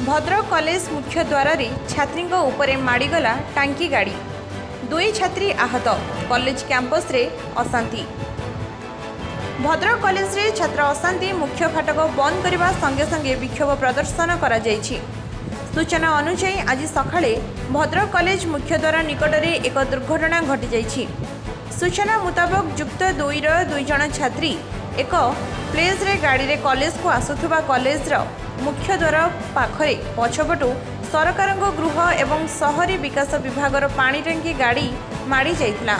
Bhadrak college मुख्य द्वार छात्री उपरे माड़ीगला टांकी गाड़ी। 2 छात्री आहत। कॉलेज कैंपस रे अशांति। भद्रक कॉलेज रे छात्र अशांति मुख्य फाटक बंद करने संगे संगे विक्षोभ प्रदर्शन करा जायछि। सूचना अनुसार आज सकाळे भद्रक कॉलेज मुख्य द्वार निकट में एक दुर्घटना घटी जायछि। सूचना मुताबक युक्त 2 जन छात्री एक प्लेस रे गाड़ी रे कॉलेज को आसुथुबा कॉलेज मुख्य द्वार पाखरे पछपटू सरकार गृह एवं शहरी विकास विभागर पानी टांकी गाड़ी माड़ी जाइथिला।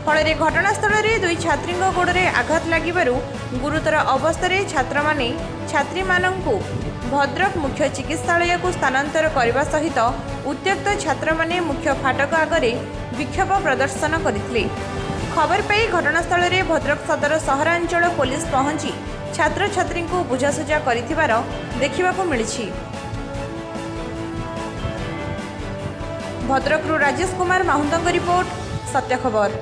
फल घटनास्थल में 2 छात्री गोड़े आघात लगिबारु गुरुतर अवस्था छात्र माने छात्री मानंकु भद्रक मुख्य चिकित्सालय को स्थानांतर करने सहित उत्यक्त छात्र माने मुख्य फाटक आगरे विक्षोभ प्रदर्शन करथिले। खबर पाई घटनास्थल में भद्रक सदर सहरांचल पुलिस पहुंची छात्र छात्री को बुझासुझा करिथिबार देखिबाकू मिलिछि। भद्रकरू राजेश कुमार माहुंतଙ୍କ रिपोर्ट, सत्य खबर।